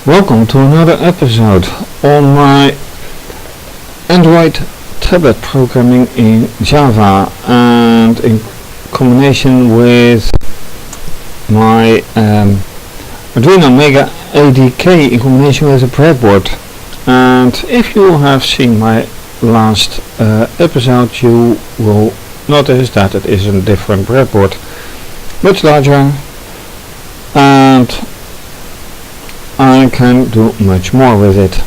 Welcome to another episode on my Android tablet programming in Java and in combination with my Arduino MegaADK in combination with a breadboard. And if you have seen my last episode, you will notice that it is a different breadboard, much larger, and I can do much more with it.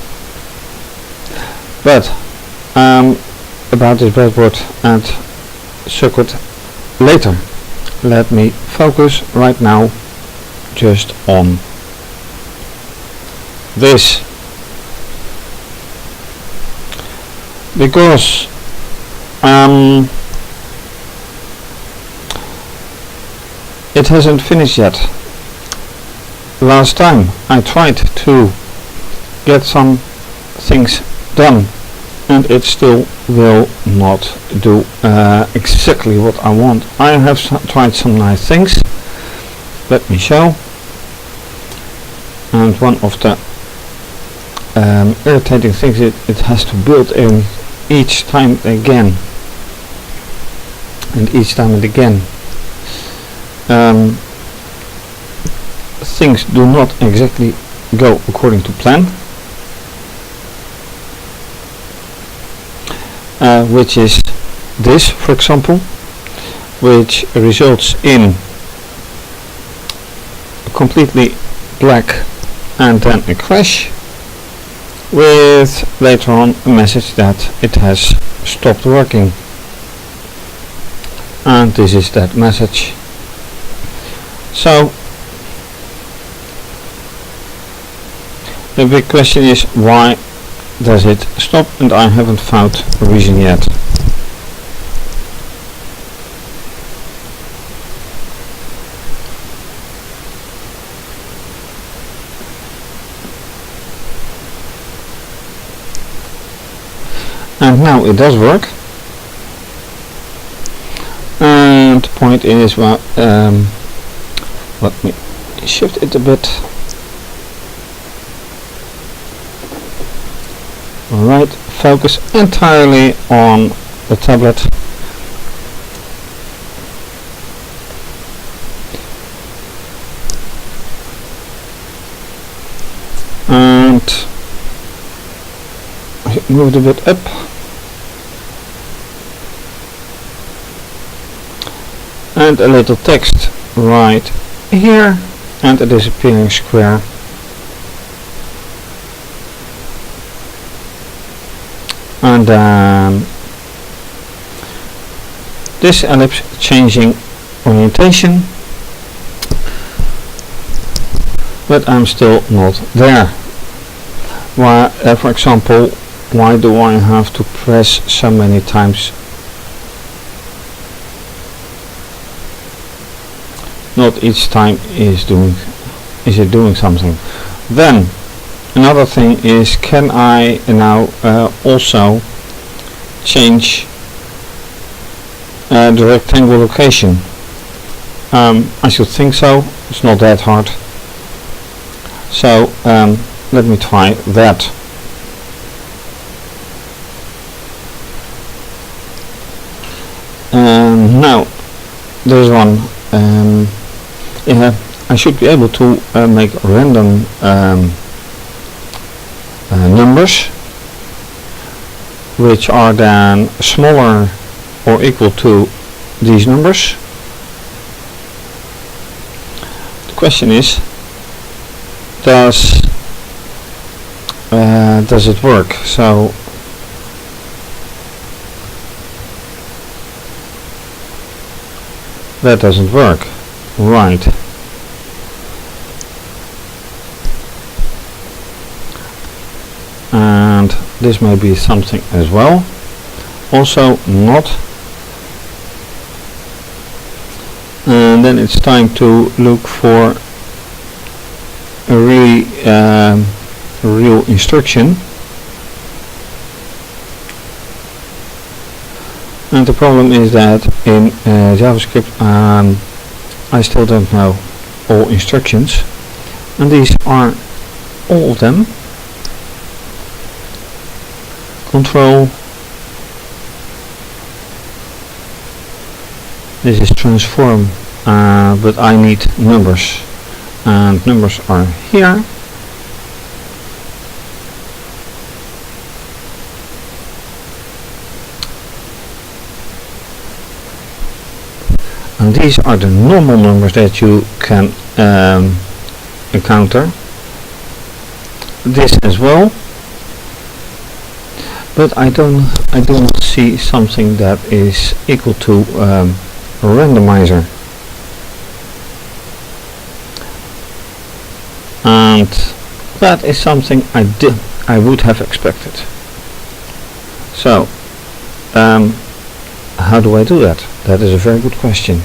But about this breadboard and circuit later. Let me focus right now just on this, because it hasn't finished yet. Last time I tried to get some things done and it still will not do exactly what I want. I have tried some nice things. Let me show. And one of the irritating things is it has to build in each time again and each time and again. Things do not exactly go according to plan, which is this, for example, which results in completely black and then a crash with later on a message that it has stopped working, and this is that message. So the big question is, why does it stop? And I haven't found a reason yet. And now it does work. And the point is, well, let me shift it a bit. Alright, focus entirely on the tablet. And move it a bit up. And a little text right here and a disappearing square. And this ellipse changing orientation, but I'm still not there. Why, for example, why do I have to press so many times? Not each time is it doing something. Then another thing is, can I now also change the rectangle location? I should think so. It's not that hard. So let me try that. Now there's one. I should be able to make random numbers which are then smaller or equal to these numbers. The question is, does it work? So that doesn't work, right? And this may be something as well, also not. And then it's time to look for a really real instruction. And the problem is that in JavaScript I still don't know all instructions, and these are all of them. Control. This is transform, but I need numbers, and numbers are here. And these are the normal numbers that you can encounter. This as well, but I do not see something that is equal to a randomizer, and that is something I would have expected. So how do I do that? That is a very good question.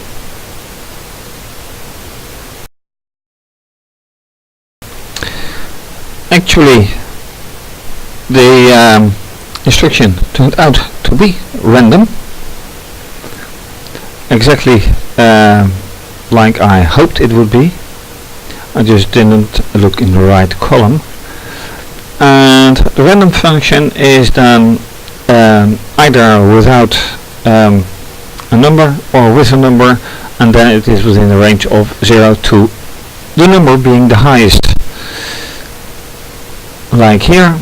Actually, the instruction turned out to be random, exactly like I hoped it would be. I just didn't look in the right column. And the random function is done either without a number or with a number, and then it is within the range of 0 to the number being the highest. Like here,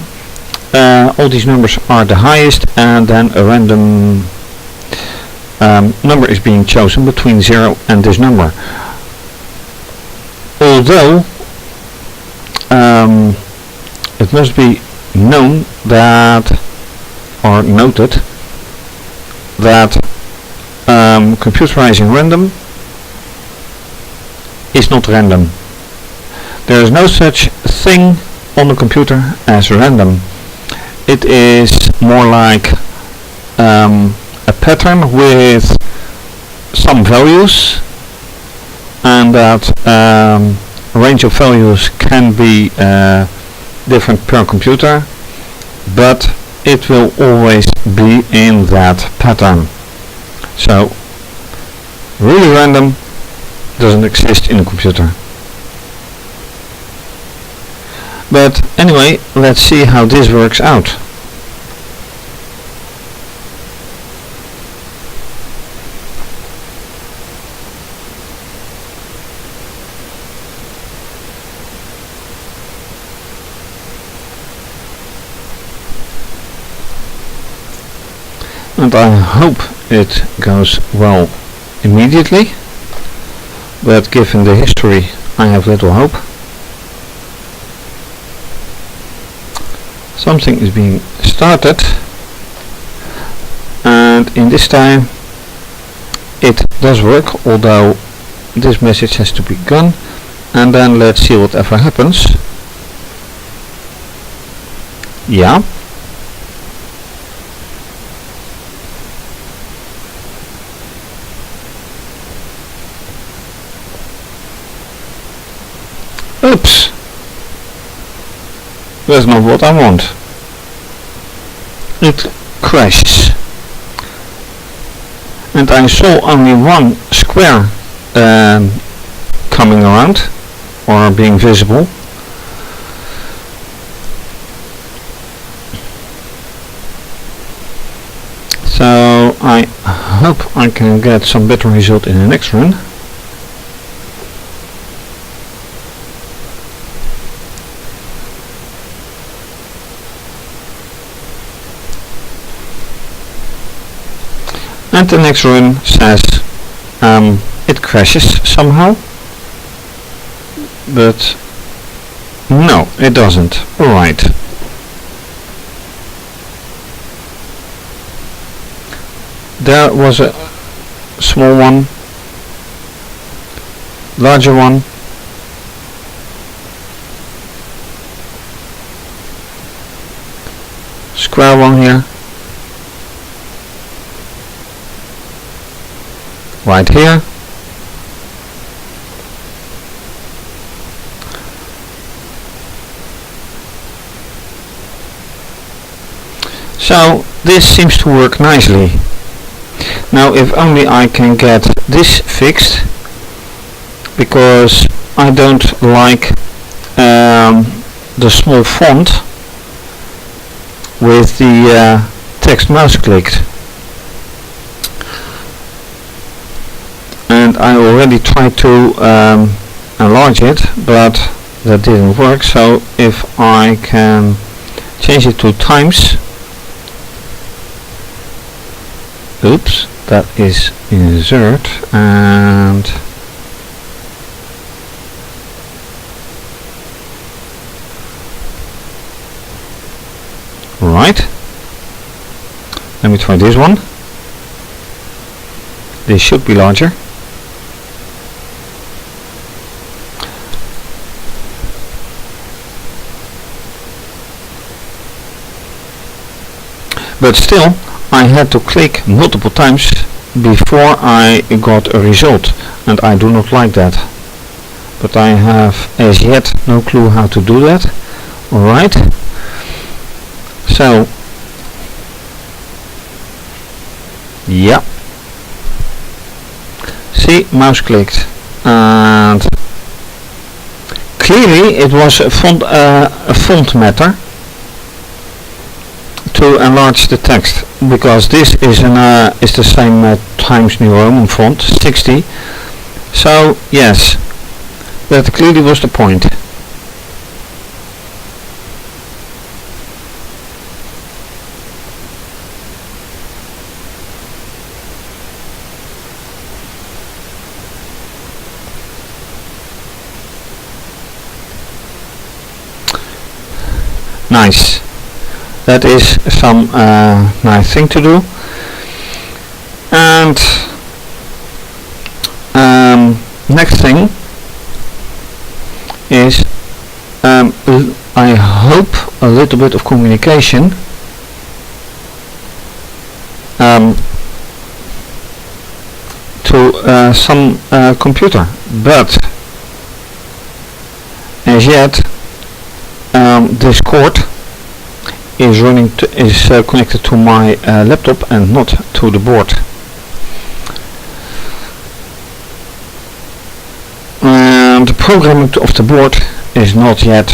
all these numbers are the highest, and then a random number is being chosen between 0 and this number. Although it must be known that, or noted, that computerizing random is not random. There is no such thing on the computer as random. It is more like a pattern with some values, and that range of values can be different per computer, but it will always be in that pattern. So really random doesn't exist in a computer. But anyway, let's see how this works out. And I hope it goes well immediately, but given the history I have little hope. Something is being started, and in this time it does work, although this message has to be gone. And then let's see whatever happens. Yeah. Oops. That's not what I want. It crashes. And I saw only one square coming around, or being visible. So I hope I can get some better result in the next run. And the next run says it crashes somehow, but no, it doesn't. Alright. There was a small one, larger one, square one here, right here, so this seems to work nicely. Now if only I can get this fixed, because I don't like the small font with the text mouse clicked, and I already tried to enlarge it, but that didn't work. So if I can change it to times, oops, that is insert, and right, let me try this one. This should be larger. But still, I had to click multiple times before I got a result, and I do not like that. But I have as yet no clue how to do that. Alright, so yeah, see, mouse clicked, and clearly it was a font matter to enlarge the text, because this is the same Times New Roman font, 60. So yes, that clearly was the point. Nice. That is some nice thing to do. And next thing is I hope a little bit of communication to some computer, but as yet this cord is connected to my laptop and not to the board. And the programming of the board is not yet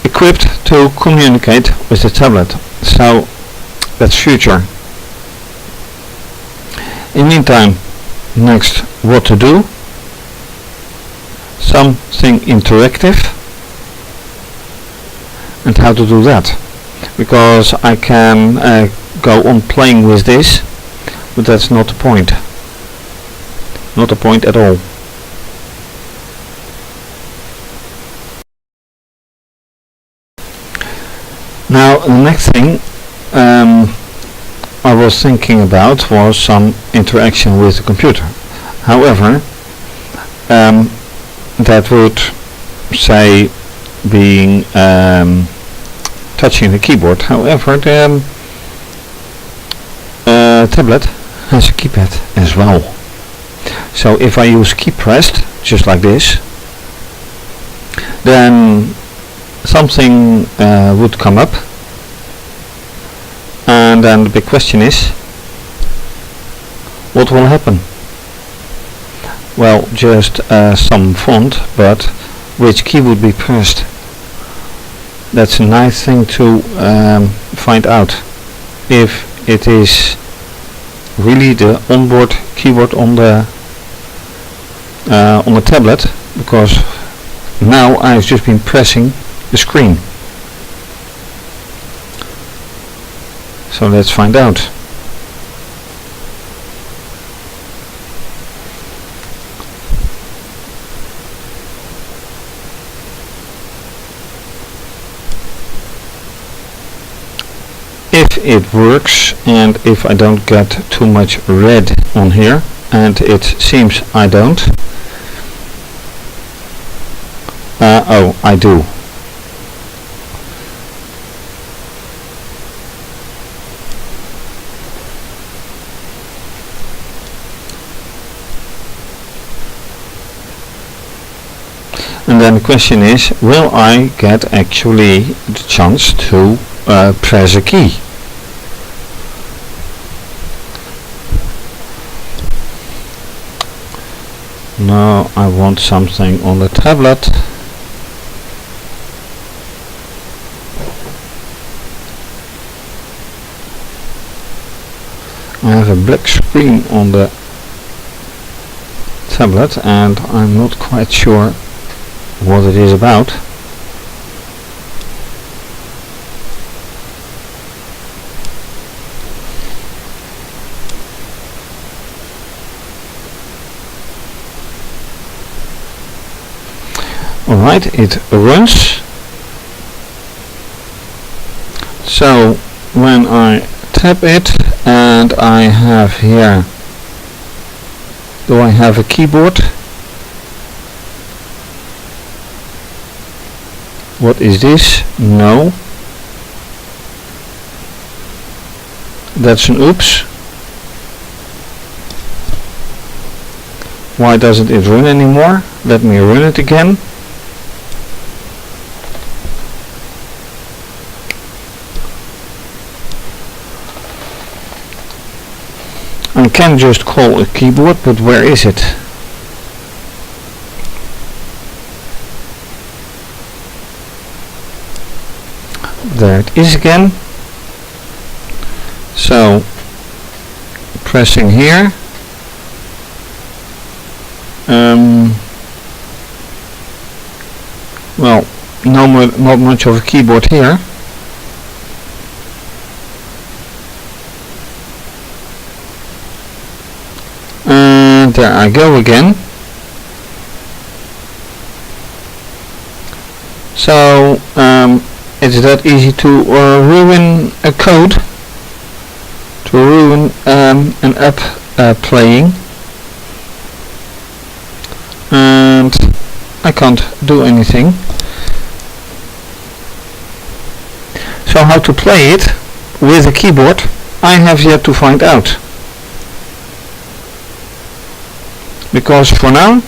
equipped to communicate with the tablet, so that's future. In the meantime, next, what to do? Something interactive. And how to do that, because I can go on playing with this, but that's not the point. Not the point at all. Now the next thing I was thinking about was some interaction with the computer. However, that would say being touching the keyboard. However, the tablet has a keypad as well. So if I use key pressed, just like this, then something would come up, and then the big question is, what will happen? Well, just some font, but which key would be pressed? That's a nice thing to find out, if it is really the onboard keyboard on the tablet, because now I've just been pressing the screen. So let's find out. If it works, and if I don't get too much red on here, and it seems I don't. Oh, I do. And then the question is, will I get actually the chance to press a key? Now I want something on the tablet. I have a black screen on the tablet and I'm not quite sure what it is about. Alright, it runs. So when I tap it and I have here, do I have a keyboard? What is this? No. That's an oops. Why doesn't it run anymore? Let me run it again. I can just call a keyboard, but where is it? There it is again. So pressing here. Well, not much of a keyboard here. And there I go again. So it's that easy to ruin a code, to ruin an app playing, and I can't do anything. So how to play it with a keyboard, I have yet to find out. Because for now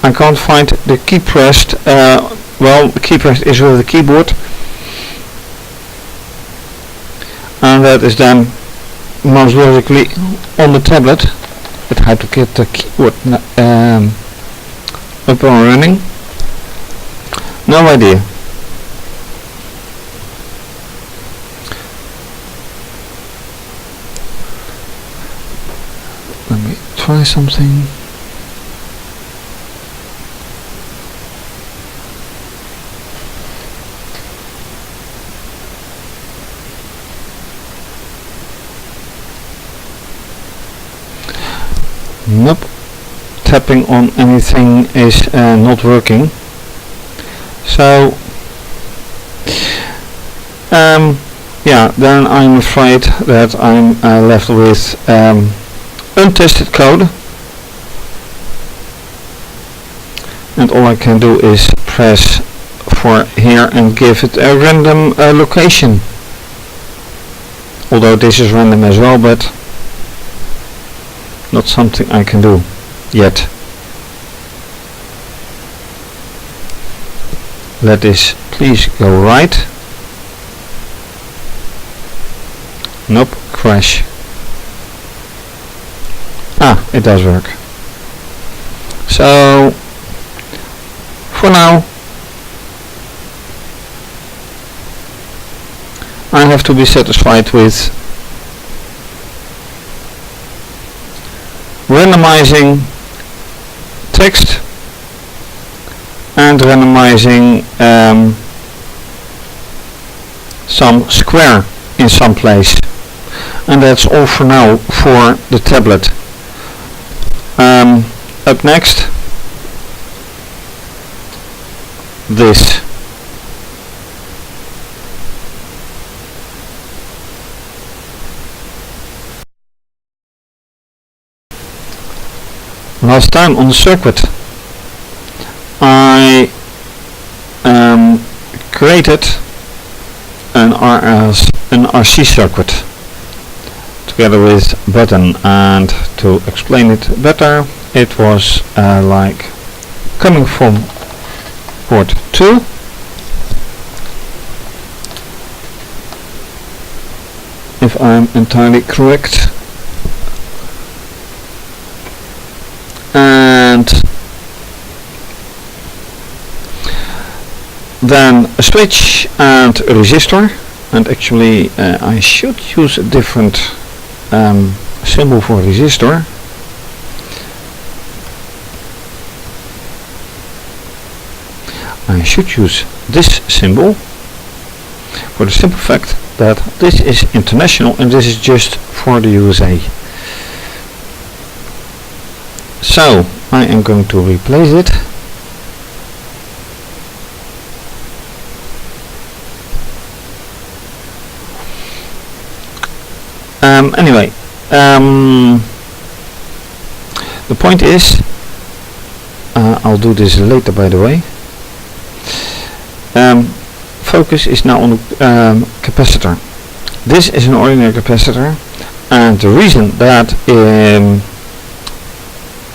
I can't find the key pressed, well, the key pressed is with the keyboard, and that is then most logically on the tablet. But how to get the keyboard up and running? No idea. Let me try something. Nope. Tapping on anything is not working. So yeah, then I'm afraid that I'm left with untested code, and all I can do is press for here and give it a random location, although this is random as well, but not something I can do yet. Let this please go right. Nope, crash. Ah, it does work. So for now I have to be satisfied with randomizing text and randomizing some square in some place, and that's all for now for the tablet. Up next, this. Last time on the circuit I created an RC circuit together with button, and to explain it better, it was like coming from port 2 if I'm entirely correct, and then a switch and a resistor, and actually I should use a different symbol for resistor. I should use this symbol for the simple fact that this is international and this is just for the USA. So I am going to replace it. Anyway, the point is, I'll do this later by the way, focus is now on the capacitor. This is an ordinary capacitor, and the reason that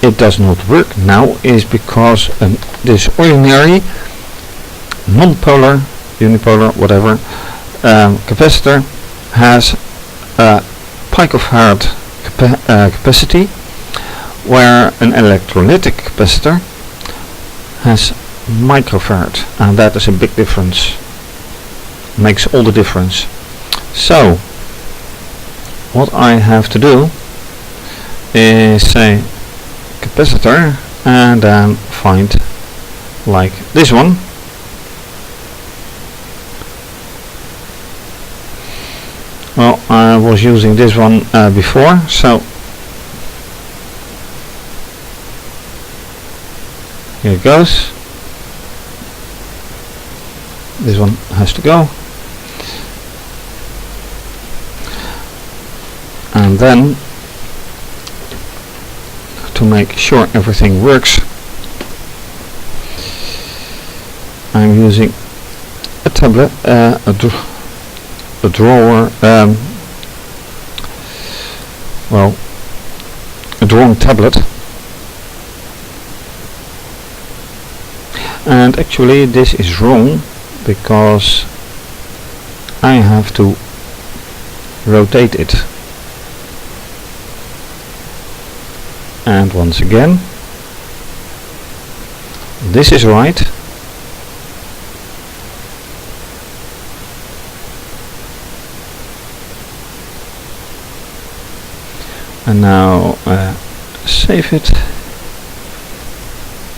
it does not work now is because this ordinary non-polar, unipolar, whatever capacitor has a picofarad capacity, where an electrolytic capacitor has microfarad, and that is a big difference, makes all the difference. So what I have to do is say capacitor and then find like this one. Well, I was using this one before, so here it goes. This one has to go, and then to make sure everything works, I'm using a tablet, a drawer, well, a drawing tablet, and actually this is wrong because I have to rotate it. And once again, this is right, and now save it.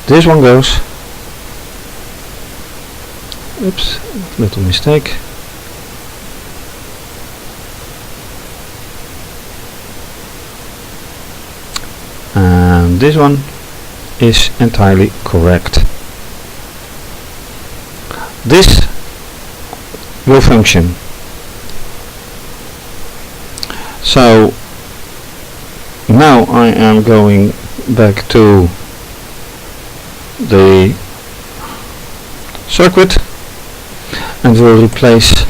This one goes. Oops, little mistake. And this one is entirely correct. This will function. So now I am going back to the circuit and will replace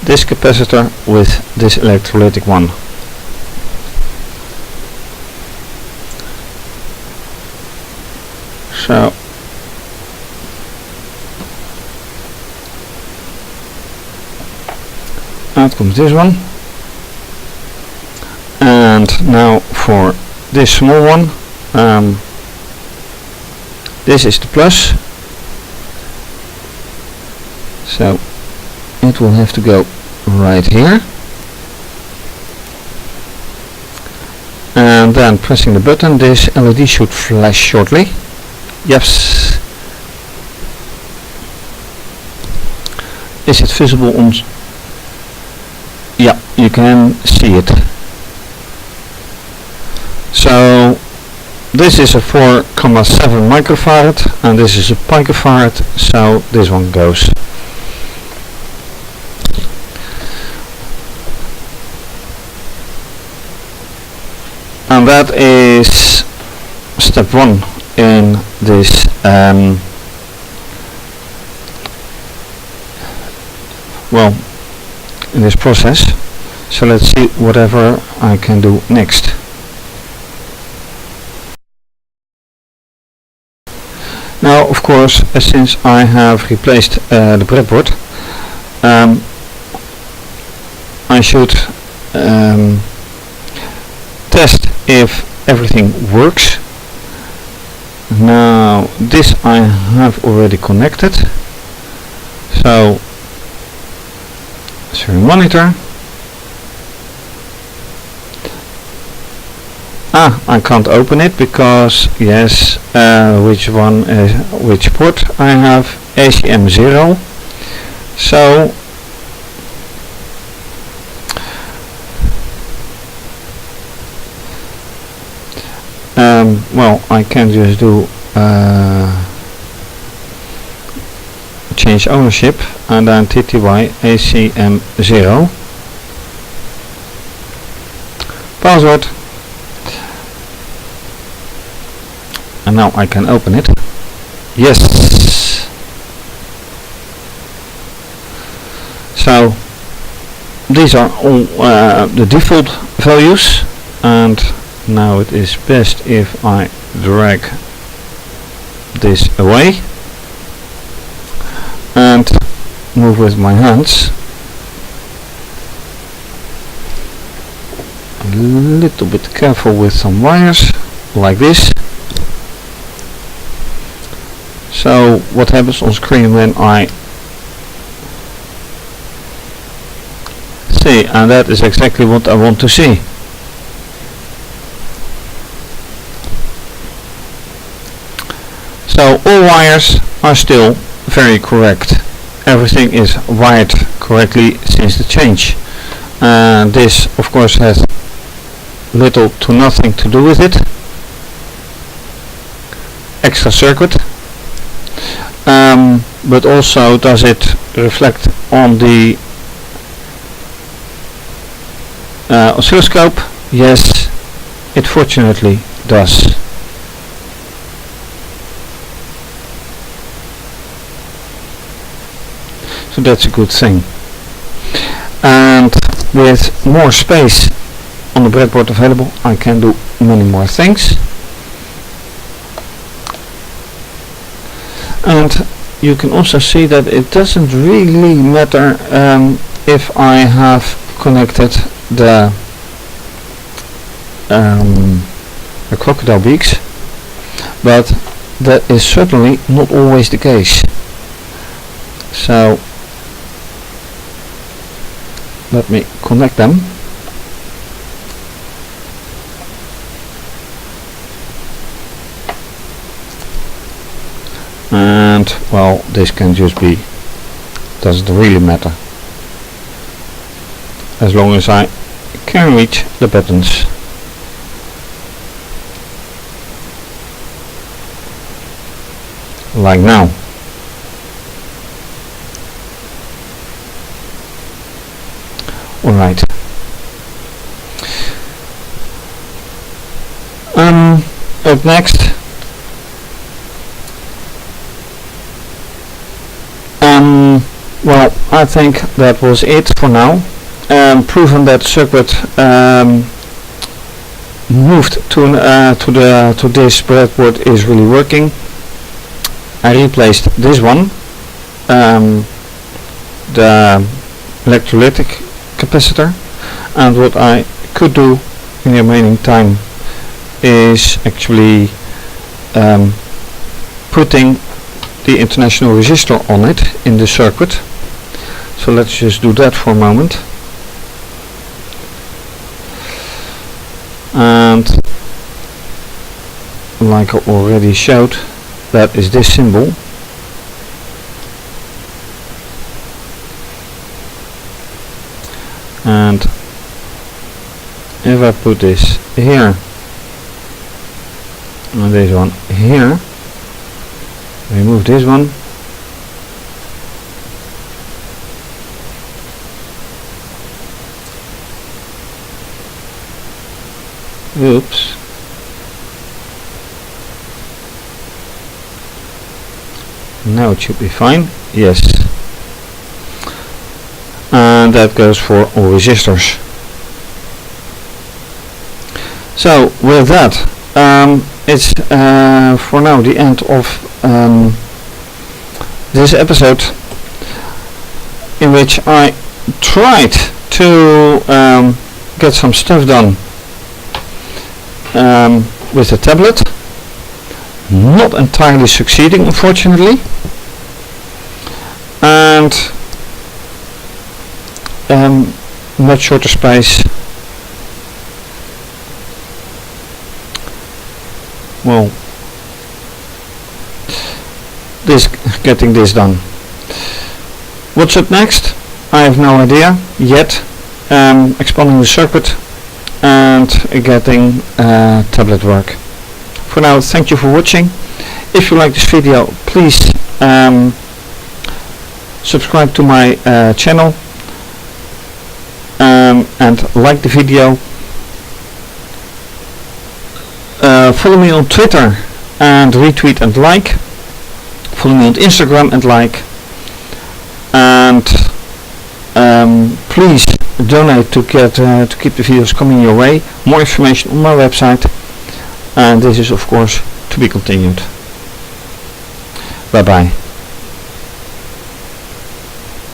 this capacitor with this electrolytic one. So out comes this one, and now for this small one, this is the plus, so it will have to go right here, and then pressing the button this LED should flash shortly. Yes. Is it visible on? Yeah, you can see it. So this is a 4,7 microfarad and this is a picofarad, so this one goes. And that is step 1 in this well, in this process. So let's see whatever I can do next. Now, of course, since I have replaced the breadboard, I should test if everything works. Now this I have already connected, so serial monitor. I can't open it because yes, which port I have, ACM0. So well, I can just do change ownership and then TTY ACM0 password, and now I can open it. Yes. So these are all the default values, and now it is best if I drag this away and move with my hands. A little bit careful with some wires like this. So what happens on screen when I see, and that is exactly what I want to see. So all wires are still very correct. Everything is wired correctly since the change. This of course has little to nothing to do with it. Extra circuit. But also, does it reflect on the oscilloscope? Yes, it fortunately does. So that's a good thing. And with more space on the breadboard available, I can do many more things. And you can also see that it doesn't really matter if I have connected the crocodile beaks, but that is certainly not always the case. So let me connect them. And well, this can just be, doesn't really matter, as long as I can reach the buttons. Like now. Alright. Up next, well, I think that was it for now. Proven that circuit moved to this breadboard is really working. I replaced this one, the electrolytic capacitor, and what I could do in the remaining time is actually putting the international resistor on it in the circuit. So let's just do that for a moment. And like I already showed, that is this symbol. And if I put this here and this one here, remove this one, oops, now it should be fine, yes, and that goes for all resistors. So with that, it's for now the end of this episode, in which I tried to get some stuff done with the tablet. not entirely succeeding, unfortunately, and much shorter space. Well, getting this done. What's up next? I have no idea yet. Expanding the circuit and getting tablet work. For now, thank you for watching. If you like this video, please subscribe to my channel and like the video. Follow me on Twitter and retweet and like. Follow me on Instagram and like. And please donate to keep the videos coming your way. More information on my website, and this is of course to be continued. Bye bye.